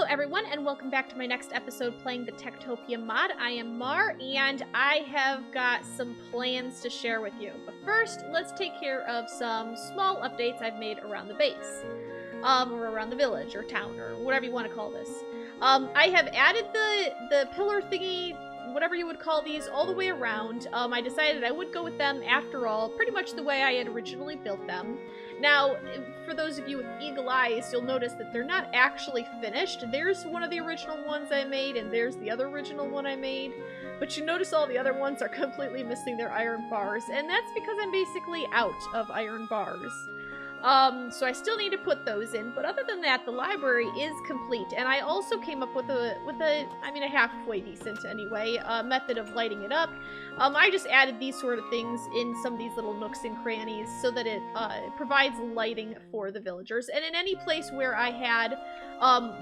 everyone, and welcome back to my next episode playing the TekTopia mod. I am Mar, and I have got some plans to share with you. But first, let's take care of some small updates I've made around the base. Or around the village, or town, or whatever you want to call this. I have added the pillar thingy, whatever you would call these, all the way around. I decided I would go with them after all, pretty much the way I had originally built them. Now, for those of you with eagle eyes, you'll notice that they're not actually finished. There's one of the original ones I made, and there's the other original one I made. But you notice all the other ones are completely missing their iron bars, and that's because I'm basically out of iron bars. So I still need to put those in, but other than that, the library is complete, and I also came up with a halfway decent anyway, method of lighting it up. I just added these sort of things in some of these little nooks and crannies so that it provides lighting for the villagers, and in any place where I had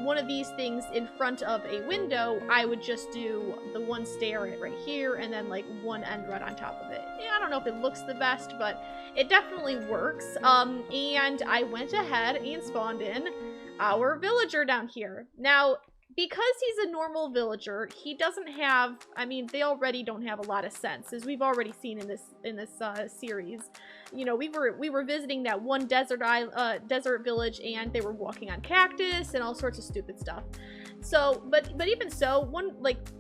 one of these things in front of a window, I would just do the one stair right here, and then like one end right on top of it. Yeah, I don't know if it looks the best, but it definitely works. And I went ahead and spawned in our villager down here. Now, because he's a normal villager, he doesn't have, they already don't have a lot of sense, as we've already seen in this series. You know, we were visiting that one desert village, and they were walking on cactus and all sorts of stupid stuff. So, but even so,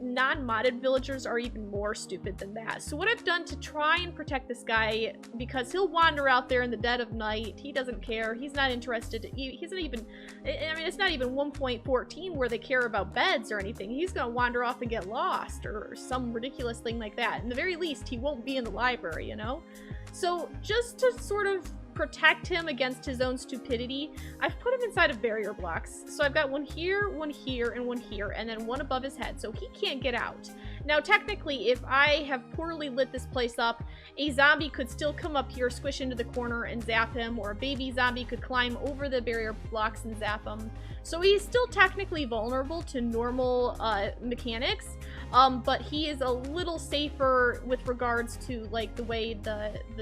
non-modded villagers are even more stupid than that. So what I've done to try and protect this guy, because he'll wander out there in the dead of night, he doesn't care, he's not interested, he's not even, it's not even 1.14 where they care about beds or anything. He's gonna wander off and get lost, or some ridiculous thing like that. In the very least, he won't be in the library, you know? So, just to sort of protect him against his own stupidity, I've put him inside of barrier blocks. So I've got one here, and one here, and then one above his head, so he can't get out. Now, technically, if I have poorly lit this place up, a zombie could still come up here, squish into the corner, and zap him, or a baby zombie could climb over the barrier blocks and zap him. So he's still technically vulnerable to normal mechanics, but he is a little safer with regards to, like, the way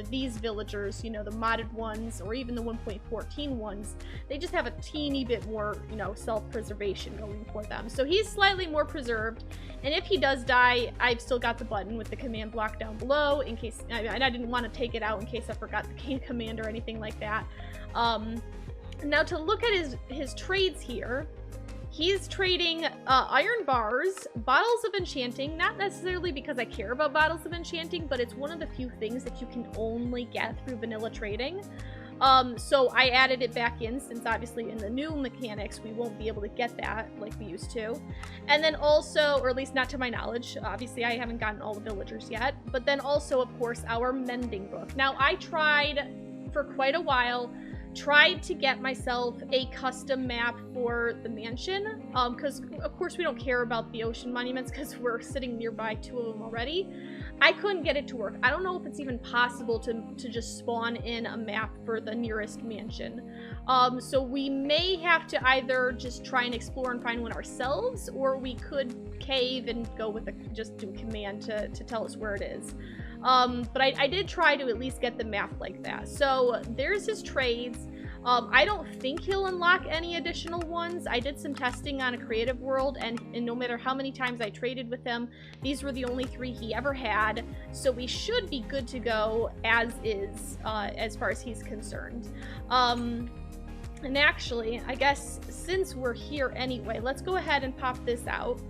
these villagers, you know, the modded ones, or even the 1.14 ones, they just have a teeny bit more, you know, self-preservation going for them. So he's slightly more preserved, and if he does die, I've still got the button with the command block down below, in case, and I didn't want to take it out in case I forgot the command or anything like that. Now, to look at his trades here, he's trading iron bars, bottles of enchanting, not necessarily because I care about bottles of enchanting, but it's one of the few things that you can only get through vanilla trading. So I added it back in, since obviously in the new mechanics we won't be able to get that like we used to. And then also, or at least not to my knowledge, obviously I haven't gotten all the villagers yet, but then also, of course, our mending book. Now, I tried for quite a while, tried to get myself a custom map for the mansion, because of course we don't care about the ocean monuments because we're sitting nearby two of them already. I couldn't get it to work. I don't know if it's even possible to just spawn in a map for the nearest mansion. So we may have to either just try and explore and find one ourselves, or we could cave and go with just do a command to tell us where it is. But I did try to at least get the map like that. So there's his trades. I don't think he'll unlock any additional ones. I did some testing on a creative world, and no matter how many times I traded with him, these were the only 3 he ever had. So we should be good to go as is, as far as he's concerned. And actually, I guess since we're here anyway, let's go ahead and pop this out.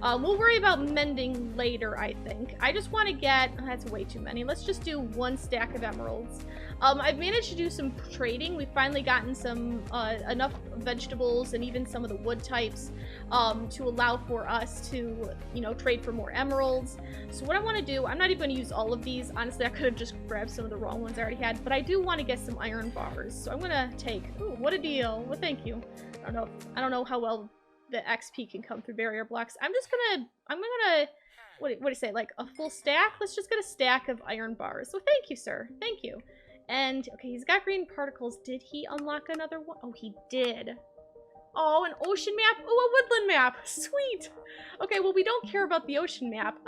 We'll worry about mending later, I think. I just want to get... Oh, that's way too many. Let's just do 1 stack of emeralds. I've managed to do some trading. We've finally gotten some enough vegetables and even some of the wood types to allow for us to, you know, trade for more emeralds. So what I want to do... I'm not even going to use all of these. Honestly, I could have just grabbed some of the wrong ones I already had. But I do want to get some iron bars. So I'm going to take... Ooh, what a deal. Well, thank you. I don't know how well the XP can come through barrier blocks. I'm gonna, what do you say, like a full stack? Let's just get a stack of iron bars. So thank you, sir. Thank you. And, okay, he's got green particles. Did he unlock another one? Oh, he did. Oh, an ocean map? Oh, a woodland map. Sweet. Okay, well, we don't care about the ocean map.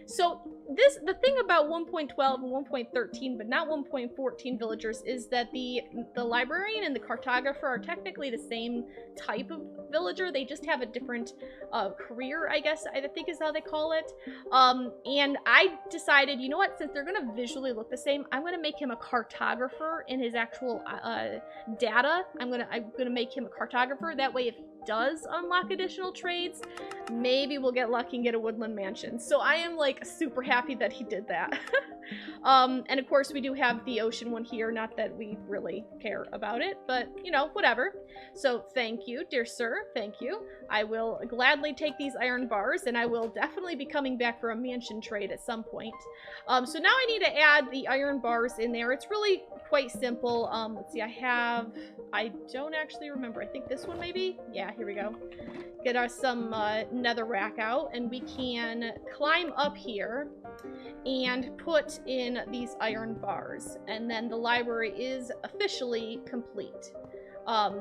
So the thing about 1.12 and 1.13, but not 1.14 villagers, is that the librarian and the cartographer are technically the same type of villager. They just have a different career, I guess, I think is how they call it. And I decided, you know what, since they're gonna visually look the same, I'm gonna make him a cartographer in his actual data. I'm gonna make him a cartographer. That way, if he does unlock additional trades, maybe we'll get lucky and get a woodland mansion. So I am like super happy that he did that. And of course we do have the ocean one here, not that we really care about it, but you know, whatever. So thank you, dear sir, thank you. I will gladly take these iron bars, and I will definitely be coming back for a mansion trade at some point. So now I need to add the iron bars in there. It's really quite simple. Let's see, I don't actually remember. I think this one maybe? Yeah, here we go. Get us some netherrack out, and we can climb up here and put in these iron bars, and then the library is officially complete.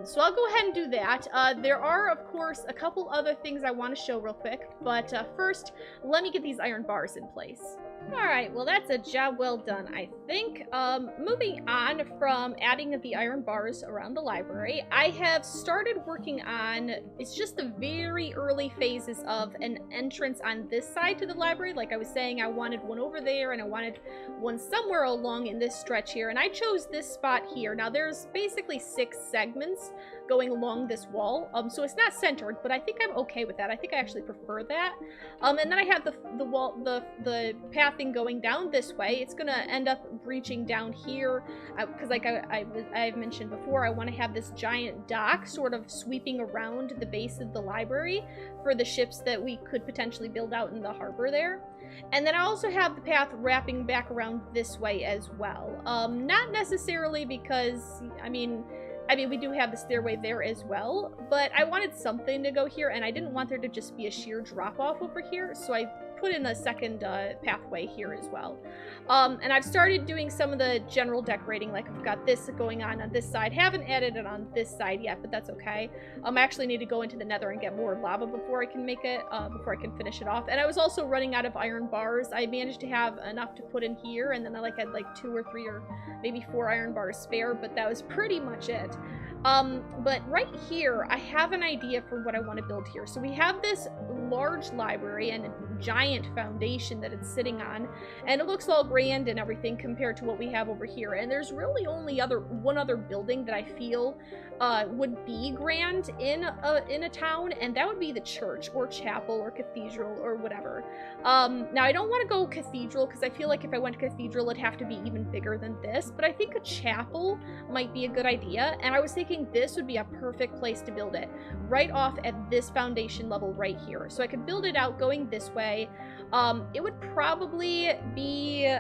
So I'll go ahead and do that. There are, of course, a couple other things I want to show real quick, but first, let me get these iron bars in place. Alright, well that's a job well done, I think. Moving on from adding the iron bars around the library, I have started working on, it's just the very early phases of an entrance on this side to the library. Like I was saying, I wanted one over there, and I wanted one somewhere along in this stretch here, and I chose this spot here. Now there's basically 6 segments going along this wall, so it's not centered, but I think I'm okay with that. I think I actually prefer that. And then I have the wall, the pathing going down this way. It's gonna end up reaching down here, because like I've mentioned before, I want to have this giant dock sort of sweeping around the base of the library for the ships that we could potentially build out in the harbor there. And then I also have the path wrapping back around this way as well. Not necessarily because, I mean, we do have the stairway there as well, but I wanted something to go here, and I didn't want there to just be a sheer drop-off over here, so I put in a second pathway here as well. And I've started doing some of the general decorating, like I've got this going on this side. Haven't added it on this side yet, but that's okay. I actually need to go into the nether and get more lava before I can make it, before I can finish it off. And I was also running out of iron bars. I managed to have enough to put in here, and then I had like 2 or 3 or maybe 4 iron bars spare, but that was pretty much it. But right here, I have an idea for what I want to build here. So we have this large library and a giant foundation that it's sitting on, and it looks all grand and everything compared to what we have over here. And there's really only one other building that I feel would be grand in a town, and that would be the church or chapel or cathedral or whatever. Now I don't want to go cathedral because I feel like if I went to cathedral it'd have to be even bigger than this, but I think a chapel might be a good idea, and I was thinking this would be a perfect place to build it, right off at this foundation level right here. So I could build it out going this way. It would probably be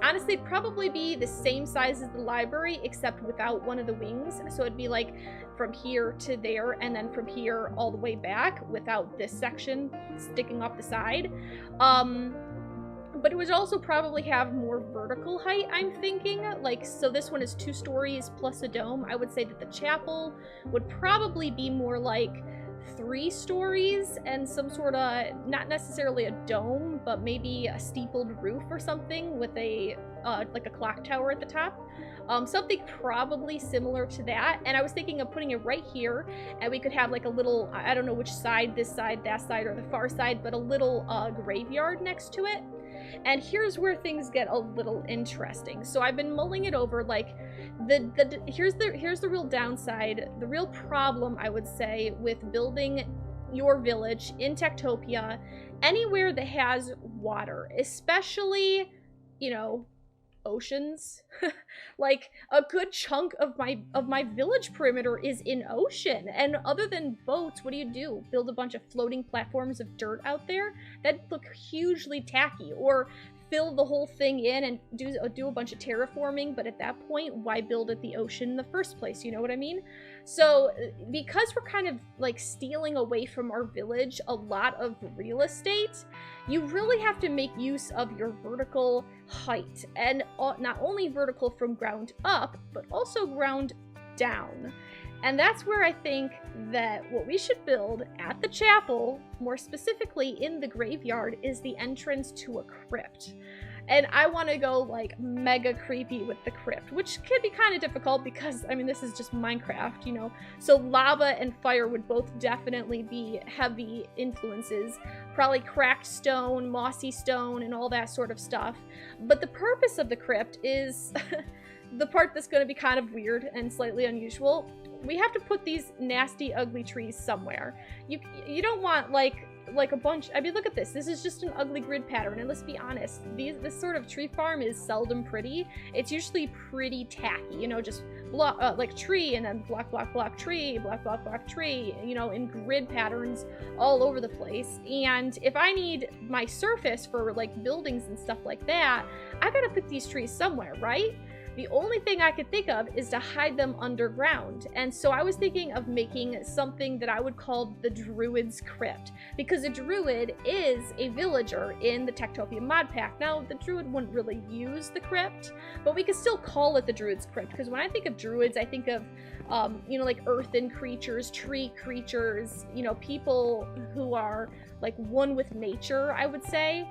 honestly probably be the same size as the library except without one of the wings. So it'd be like from here to there, and then from here all the way back without this section sticking off the side. But it would also probably have more vertical height, I'm thinking. Like, so this one is 2 stories plus a dome. I would say that the chapel would probably be more like 3 stories and some sort of, not necessarily a dome, but maybe a steepled roof or something with a, like a clock tower at the top. Something probably similar to that. And I was thinking of putting it right here, and we could have like a little, I don't know which side, this side, that side, or the far side, but a little graveyard next to it. And here's where things get a little interesting. So I've been mulling it over, like, here's the real downside, the real problem, I would say, with building your village in TekTopia anywhere that has water, especially, you know, oceans. Like, a good chunk of my village perimeter is in ocean, and other than boats, what do? Build a bunch of floating platforms of dirt out there? That'd look hugely tacky. Or fill the whole thing in and do a bunch of terraforming, but at that point, why build at the ocean in the first place? You know what I mean? So because we're kind of like stealing away from our village a lot of real estate, you really have to make use of your vertical height, and not only vertical from ground up, but also ground down. And that's where I think that what we should build at the chapel, more specifically in the graveyard, is the entrance to a crypt. And I want to go like mega creepy with the crypt, which could be kind of difficult because, I mean, this is just Minecraft, you know? So lava and fire would both definitely be heavy influences. Probably cracked stone, mossy stone, and all that sort of stuff. But the purpose of the crypt is the part that's going to be kind of weird and slightly unusual. We have to put these nasty, ugly trees somewhere. You don't want like a bunch. I mean, look at this. This is just an ugly grid pattern, and let's be honest, this sort of tree farm is seldom pretty. It's usually pretty tacky, you know, just block, like tree, and then block, block, block, tree, block, block, block, tree, you know, in grid patterns all over the place. And if I need my surface for like buildings and stuff like that, I gotta put these trees somewhere, right? The only thing I could think of is to hide them underground. And so I was thinking of making something that I would call the Druid's Crypt, because a Druid is a villager in the TekTopia mod pack. Now, the Druid wouldn't really use the crypt, but we could still call it the Druid's Crypt, because when I think of Druids, I think of, you know, like earthen creatures, tree creatures, you know, people who are like one with nature, I would say.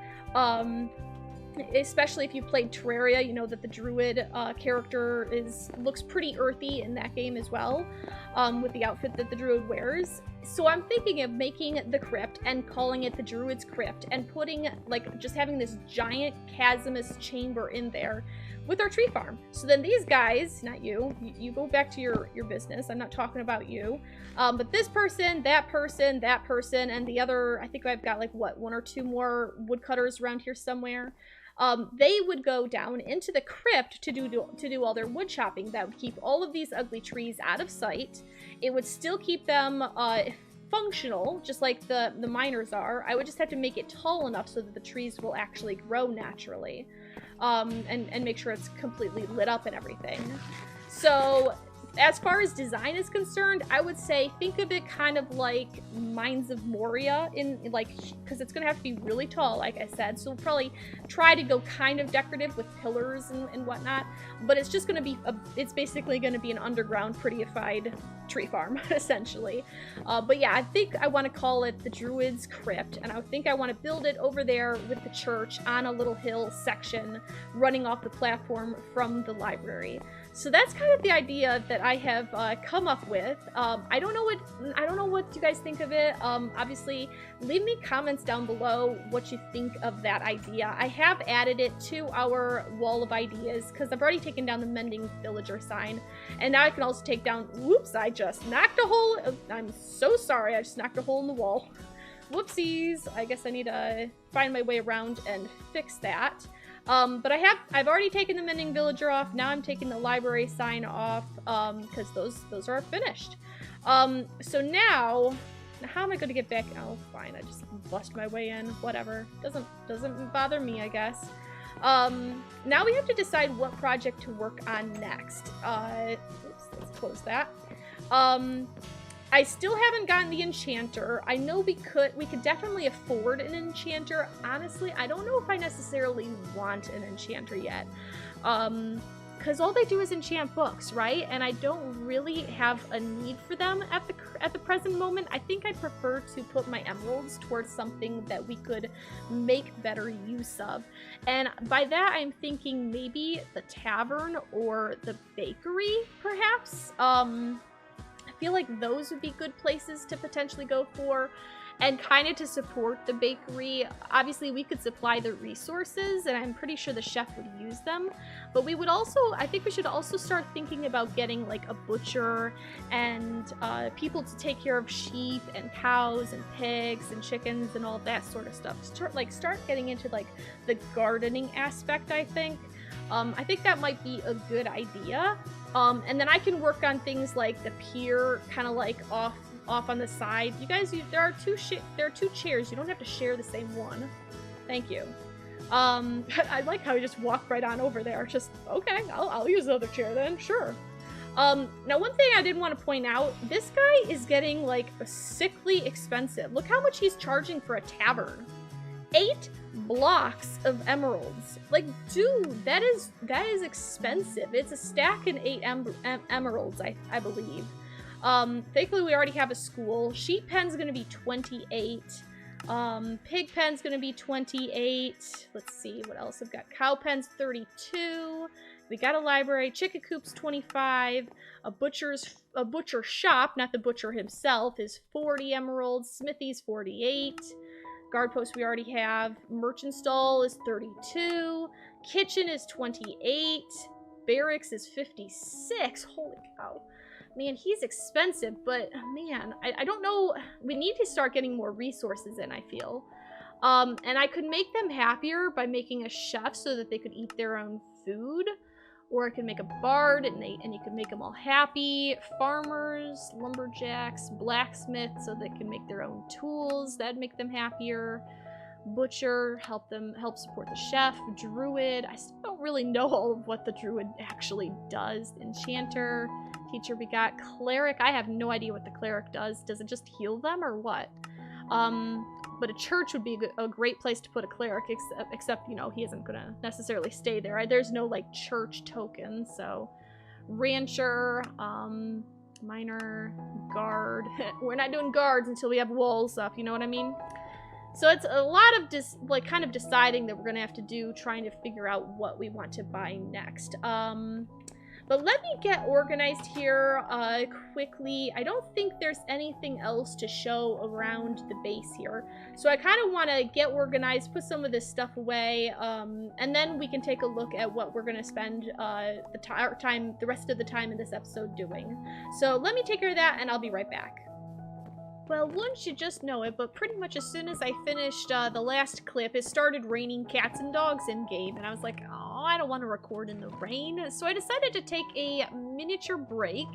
Especially if you played Terraria, you know that the Druid character looks pretty earthy in that game as well, with the outfit that the Druid wears. So I'm thinking of making the crypt and calling it the Druid's Crypt, and putting, like, just having this giant chasmous chamber in there with our tree farm. So then these guys, not you go back to your business. I'm not talking about you. But this person, that person, that person, and the other, I think I've got like, what, 1 or 2 more woodcutters around here somewhere. They would go down into the crypt to do all their wood chopping. That would keep all of these ugly trees out of sight. It would still keep them functional, just like the miners are. I would just have to make it tall enough so that the trees will actually grow naturally, and make sure it's completely lit up and everything. So as far as design is concerned, I would say think of it kind of like Mines of Moria, in like, because it's going to have to be really tall, like I said. So we'll probably try to go kind of decorative with pillars and whatnot. But it's just going to be, it's basically going to be an underground prettified tree farm, essentially. But yeah, I think I want to call it the Druid's Crypt. And I think I want to build it over there with the church on a little hill section running off the platform from the library. So that's kind of the idea that I have come up with. I don't know what you guys think of it. Obviously, leave me comments down below what you think of that idea. I have added it to our wall of ideas because I've already taken down the mending villager sign, and now I can also take down. Whoops! I just knocked a hole. I'm so sorry. I just knocked a hole in the wall. Whoopsies! I guess I need to find my way around and fix that. But I've already taken the mending villager off. Now I'm taking the library sign off, because those are finished. So now how am I going to get back? Oh, fine. I just bust my way in. Whatever. Doesn't bother me, I guess. Now we have to decide what project to work on next. Oops, let's close that. I still haven't gotten the enchanter. I know we could definitely afford an enchanter. Honestly, I don't know if I necessarily want an enchanter yet. Because all they do is enchant books, right? And I don't really have a need for them at the present moment. I think I'd prefer to put my emeralds towards something that we could make better use of. And by that, I'm thinking maybe the tavern or the bakery, perhaps. I feel like those would be good places to potentially go for, and kind of to support the bakery. Obviously, we could supply the resources, and I'm pretty sure the chef would use them. But we would also, I think we should also start thinking about getting like a butcher and people to take care of sheep and cows and pigs and chickens and all that sort of stuff. Start getting into like the gardening aspect, I think. I think that might be a good idea. And then I can work on things like the pier, kind of like off on the side. You guys, there are two chairs. You don't have to share the same one. Thank you. I like how you just walk right on over there. Just, okay, I'll use the other chair then, sure. Now one thing I did want to point out, this guy is getting like sickly expensive. Look how much he's charging for a tavern. 8 blocks of emeralds. Like, dude, that is expensive. It's a stack and 8 emeralds, I believe. Thankfully, we already have a school. Sheep pen's gonna be 28. Pig pen's gonna be 28. Let's see what else I've got. Cow pen's 32. We got a library. Chicken coop's 25. A butcher shop, not the butcher himself, is 40 emeralds. Smithy's 48. Guard post we already have. Merchant stall is 32. Kitchen is 28. Barracks is 56. Holy cow. Man, he's expensive, but man, I don't know. We need to start getting more resources in, I feel. And I could make them happier by making a chef so that they could eat their own food. Or I could make a bard and you could make them all happy. Farmers, lumberjacks, blacksmiths so they can make their own tools. That'd make them happier. Butcher, help support the chef. Druid, I still don't really know all of what the druid actually does. Enchanter, teacher we got. Cleric, I have no idea what the cleric does. Does it just heal them or what? But a church would be a great place to put a cleric, except, you know, he isn't gonna necessarily stay there. There's no, like, church token, so. Rancher, miner, guard. We're not doing guards until we have walls up, you know what I mean? So it's a lot of kind of deciding that we're gonna have to do, trying to figure out what we want to buy next. But let me get organized here quickly. I don't think there's anything else to show around the base here. So I kind of want to get organized, put some of this stuff away, and then we can take a look at what we're going to spend the rest of the time in this episode doing. So let me take care of that, and I'll be right back. Well, wouldn't you just know it, but pretty much as soon as I finished the last clip, it started raining cats and dogs in-game, and I was like, oh, I don't want to record in the rain. So I decided to take a miniature break,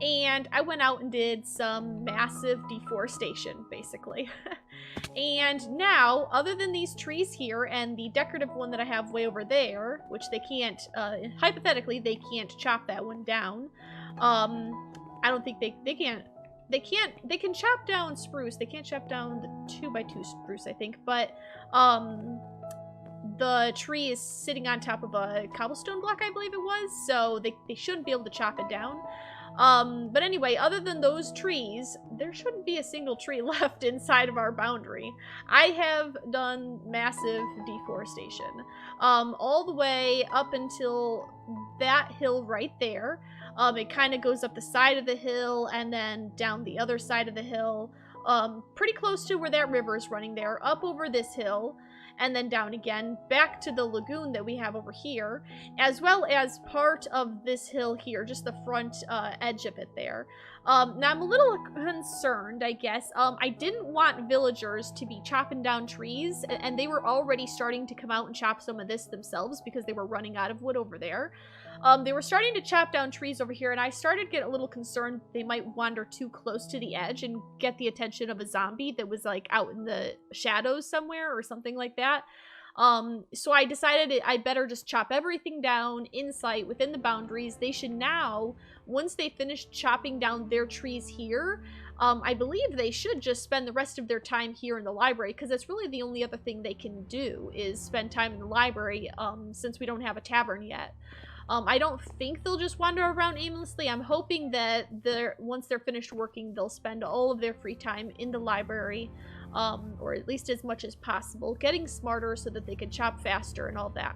and I went out and did some massive deforestation, basically. And now, other than these trees here, and the decorative one that I have way over there, which they can't, hypothetically, they can't chop that one down. I don't think they can't. They can chop down spruce. They can't chop down the 2x2 spruce, I think. But, the tree is sitting on top of a cobblestone block, I believe it was. So they shouldn't be able to chop it down. But anyway, other than those trees, there shouldn't be a single tree left inside of our boundary. I have done massive deforestation. All the way up until that hill right there. It kind of goes up the side of the hill and then down the other side of the hill, pretty close to where that river is running there, up over this hill, and then down again, back to the lagoon that we have over here, as well as part of this hill here, just the front edge of it there. Now, I'm a little concerned, I guess. I didn't want villagers to be chopping down trees, and they were already starting to come out and chop some of this themselves because they were running out of wood over there. They were starting to chop down trees over here, and I started to get a little concerned they might wander too close to the edge and get the attention of a zombie that was, like, out in the shadows somewhere or something like that. So I decided I better just chop everything down in sight within the boundaries. They should now, once they finish chopping down their trees here, I believe they should just spend the rest of their time here in the library, because that's really the only other thing they can do is spend time in the library, since we don't have a tavern yet. I don't think they'll just wander around aimlessly. I'm hoping that once they're finished working, they'll spend all of their free time in the library, or at least as much as possible, getting smarter so that they can chop faster and all that.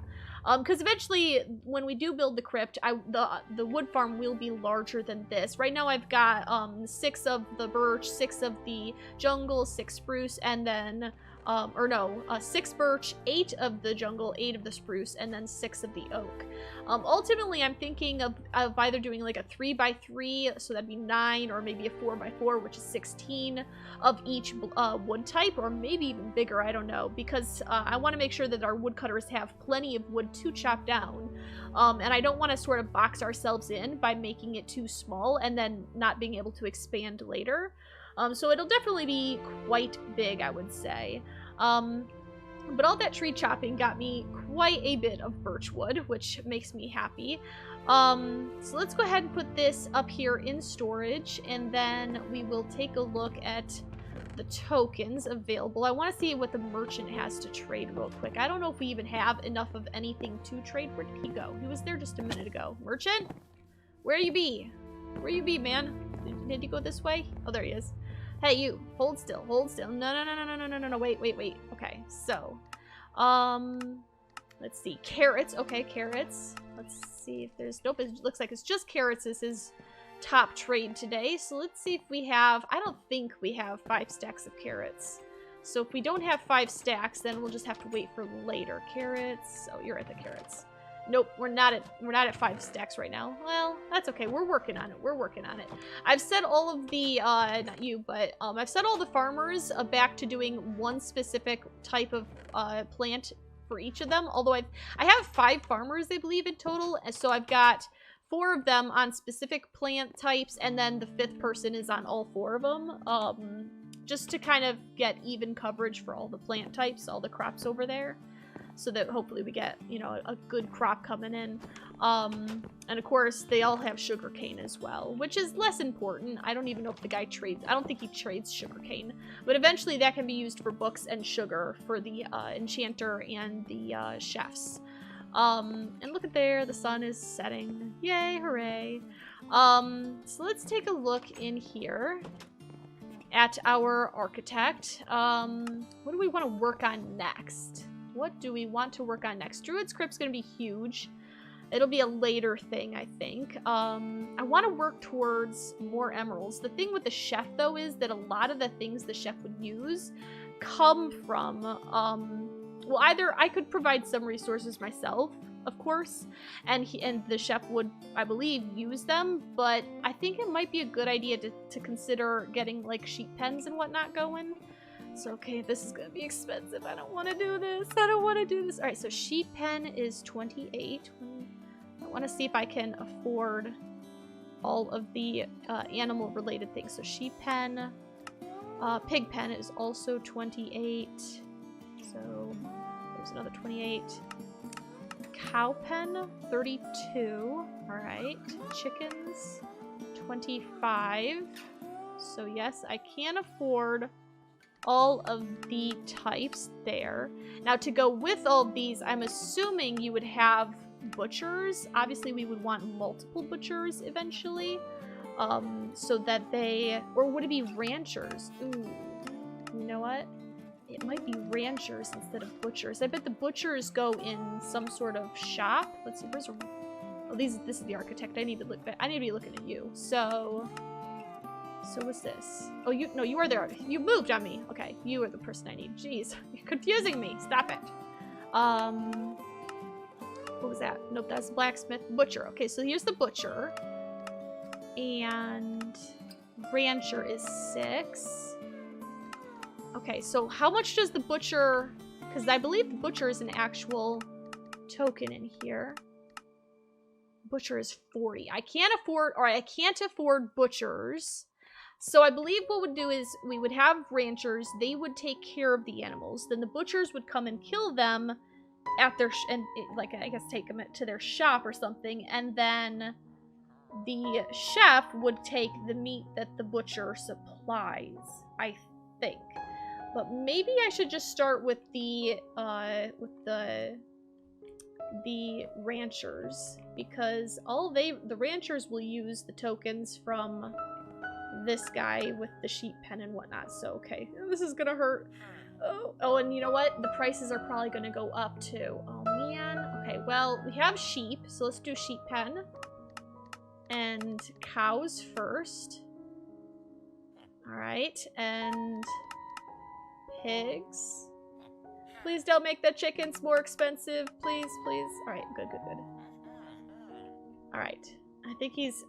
Because eventually, when we do build the crypt, the wood farm will be larger than this. Right now, I've got 6 of the birch, 6 of the jungle, 6 spruce, and then 6 birch, 8 of the jungle, 8 of the spruce, and then 6 of the oak. Ultimately, I'm thinking of either doing like a 3x3, so that'd be 9, or maybe a 4x4, which is 16 of each wood type, or maybe even bigger, I don't know, because I want to make sure that our woodcutters have plenty of wood to chop down, and I don't want to sort of box ourselves in by making it too small and then not being able to expand later. So it'll definitely be quite big, I would say. But all that tree chopping got me quite a bit of birch wood, which makes me happy. So let's go ahead and put this up here in storage, and then we will take a look at the tokens available. I want to see what the merchant has to trade real quick. I don't know if we even have enough of anything to trade. Where did he go? He was there just a minute ago. Merchant? Where you be? Where you be, man? Did he go this way? Oh, there he is. Hey, you. Hold still. Hold still. No, no, no, no, no, no, no, no, no. Wait, wait, wait. Okay, so. Let's see. Carrots. Okay, carrots. Let's see if there's... Nope, it looks like it's just carrots. This is top trade today. So let's see if we have... I don't think we have 5 stacks of carrots. So if we don't have 5 stacks, then we'll just have to wait for later. Carrots. Oh, you're at the carrots. Nope, we're not at 5 stacks right now. Well, that's okay. We're working on it. We're working on it. I've set all of the not you, but I've set all the farmers back to doing one specific type of plant for each of them. Although I have 5 farmers, I believe, in total, and so I've got 4 of them on specific plant types, and then the 5th person is on all 4 of them. Just to kind of get even coverage for all the plant types, all the crops over there. So that hopefully we get, you know, a good crop coming in. And of course, they all have sugarcane as well, which is less important. I don't even know if the guy trades. I don't think he trades sugarcane. But eventually that can be used for books and sugar for the enchanter and the chefs. And look at there, the sun is setting. Yay, hooray. So let's take a look in here at our architect. What do we want to work on next? What do we want to work on next? Druid's Crypt's going to be huge. It'll be a later thing, I think. I want to work towards more emeralds. The thing with the chef, though, is that a lot of the things the chef would use come from... well, either I could provide some resources myself, of course, and the chef would, I believe, use them, but I think it might be a good idea to consider getting, like, sheep pens and whatnot going. So, okay, this is going to be expensive. I don't want to do this. I don't want to do this. All right, so sheep pen is 28. I want to see if I can afford all of the animal-related things. So sheep pen, pig pen is also 28. So there's another 28. Cow pen, 32. All right, chickens, 25. So yes, I can afford all of the types there. Now, to go with all of these, I'm assuming you would have butchers. Obviously, we would want multiple butchers eventually, so that they... Or would it be ranchers? Ooh, you know what? It might be ranchers instead of butchers. I bet the butchers go in some sort of shop. Let's see, where's... Oh, this is the architect. I need to look back. I need to be looking at you. So what's this? Oh, you are there. You moved on me. Okay, you are the person I need. Jeez, you're confusing me. Stop it. What was that? Nope, that's blacksmith. Butcher. Okay, so here's the butcher. And rancher is 6. Okay, so how much does the butcher... Because I believe the butcher is an actual token in here. Butcher is 40. I can't afford butchers. So I believe what we'd do is we would have ranchers. They would take care of the animals. Then the butchers would come and kill them at their I guess take them to their shop or something. And then the chef would take the meat that the butcher supplies, I think. But maybe I should just start with the ranchers, because the ranchers will use the tokens from this guy with the sheep pen and whatnot. So okay, this is gonna hurt. Oh, and you know what? The prices are probably gonna go up too. Oh man. Okay, well, we have sheep, so let's do sheep pen and cows first. All right, and pigs. Please don't make the chickens more expensive. Please, please. All right, good, good, good. All right. I think he's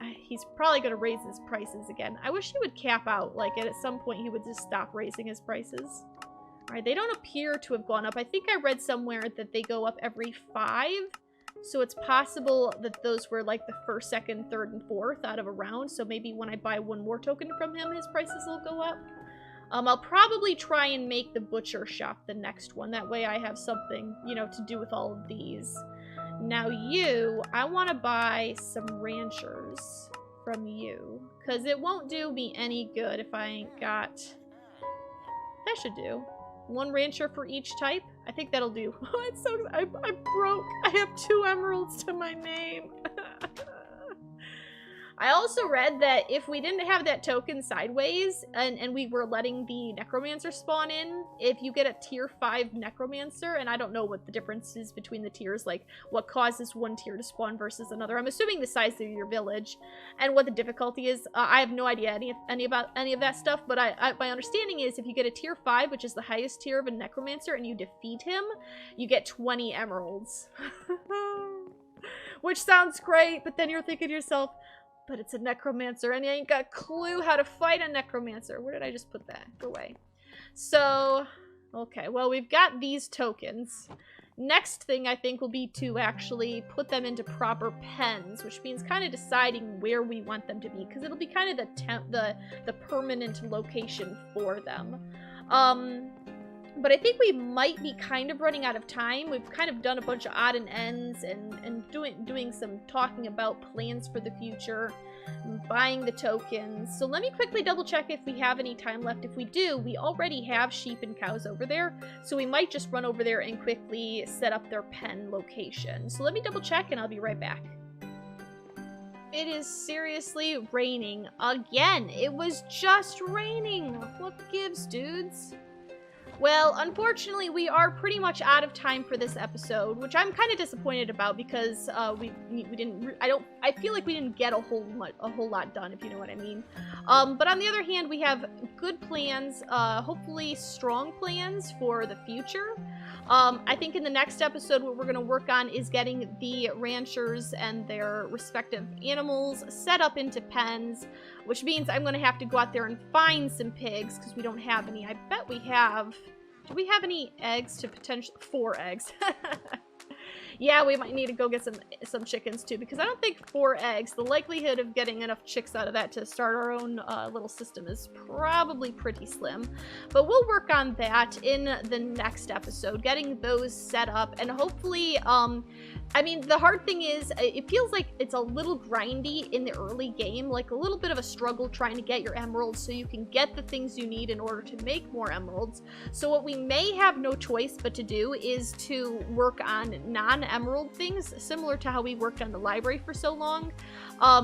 probably going to raise his prices again. I wish he would cap out. Like, at some point, he would just stop raising his prices. All right, they don't appear to have gone up. I think I read somewhere that they go up every 5. So it's possible that those were, like, the 1st, 2nd, 3rd, and 4th out of a round. So maybe when I buy one more token from him, his prices will go up. I'll probably try and make the butcher shop the next one. That way I have something, you know, to do with all of these. Now I want to buy some ranchers from you. Because it won't do me any good if I ain't got... That should do. 1 rancher for each type. I think that'll do. Oh, it's so... I broke. I have 2 emeralds to my name. I also read that if we didn't have that token sideways and we were letting the necromancer spawn in, if you get a tier 5 necromancer, and I don't know what the difference is between the tiers, like what causes one tier to spawn versus another. I'm assuming the size of your village and what the difficulty is. I have no idea about any of that stuff, but my understanding is if you get a tier 5, which is the highest tier of a necromancer, and you defeat him, you get 20 emeralds. Which sounds great, but then you're thinking to yourself, but it's a necromancer, and you ain't got a clue how to fight a necromancer. Where did I just put that? Go away. So, okay, well, we've got these tokens. Next thing, I think, will be to actually put them into proper pens, which means kind of deciding where we want them to be, because it'll be kind of the permanent location for them. But I think we might be kind of running out of time. We've kind of done a bunch of odd and ends and doing some talking about plans for the future, buying the tokens. So let me quickly double check if we have any time left. If we do, we already have sheep and cows over there, so we might just run over there and quickly set up their pen location. So let me double check and I'll be right back. It is seriously raining again. It was just raining. What gives, dudes? Well, unfortunately, we are pretty much out of time for this episode, which I'm kind of disappointed about because we didn't. I feel like we didn't get a whole lot done, if you know what I mean. But on the other hand, we have good plans, hopefully strong plans for the future. I think in the next episode, what we're going to work on is getting the ranchers and their respective animals set up into pens, which means I'm going to have to go out there and find some pigs because we don't have any. I bet we have. Do we have any eggs to potentially... 4 eggs. Yeah, we might need to go get some chickens too, because I don't think 4 eggs, the likelihood of getting enough chicks out of that to start our own little system is probably pretty slim. But we'll work on that in the next episode, getting those set up, and hopefully, I mean, the hard thing is, it feels like it's a little grindy in the early game, like a little bit of a struggle trying to get your emeralds so you can get the things you need in order to make more emeralds. So what we may have no choice but to do is to work on non-emerald things, similar to how we worked on the library for so long.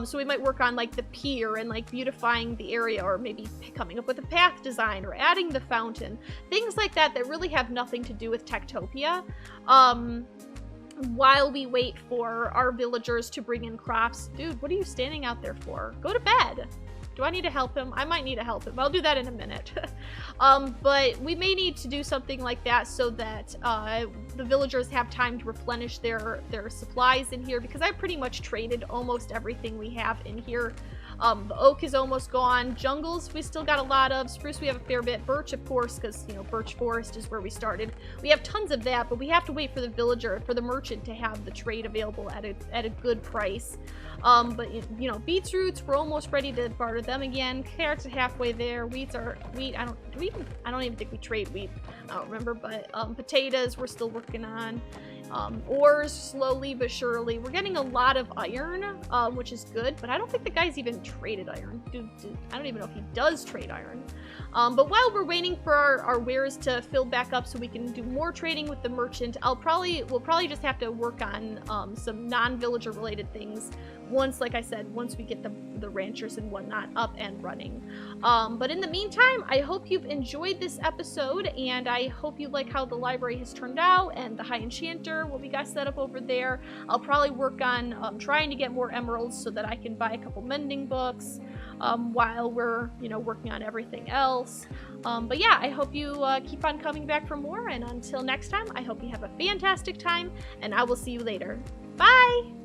So we might work on like the pier and like beautifying the area, or maybe coming up with a path design or adding the fountain, things like that that really have nothing to do with TekTopia. While we wait for our villagers to bring in crops. Dude, what are you standing out there for? Go to bed. Do I need to help him? I might need to help him. I'll do that in a minute. But we may need to do something like that so that the villagers have time to replenish their supplies in here, because I pretty much traded almost everything we have in here. The oak is almost gone. Jungles, we still got a lot of. Spruce, we have a fair bit. Birch, of course, because, you know, birch forest is where we started. We have tons of that, but we have to wait for the merchant to have the trade available at a good price. But, you know, beetroots, we're almost ready to barter them again. Carrots are halfway there. Wheat, I don't even think we trade wheat. I don't remember, but potatoes, we're still working on. Ores, slowly but surely. We're getting a lot of iron, which is good, but I don't think the guy's even traded iron. I don't even know if he does trade iron. But while we're waiting for our wares to fill back up so we can do more trading with the merchant, we'll probably just have to work on some non-villager related things once, like I said, once we get the ranchers and whatnot up and running. But in the meantime, I hope you've enjoyed this episode, and I hope you like how the library has turned out and the high enchanter, what we got set up over there. I'll probably work on trying to get more emeralds so that I can buy a couple mending books while we're, you know, working on everything else. But yeah, I hope you keep on coming back for more, and until next time, I hope you have a fantastic time, and I will see you later. Bye!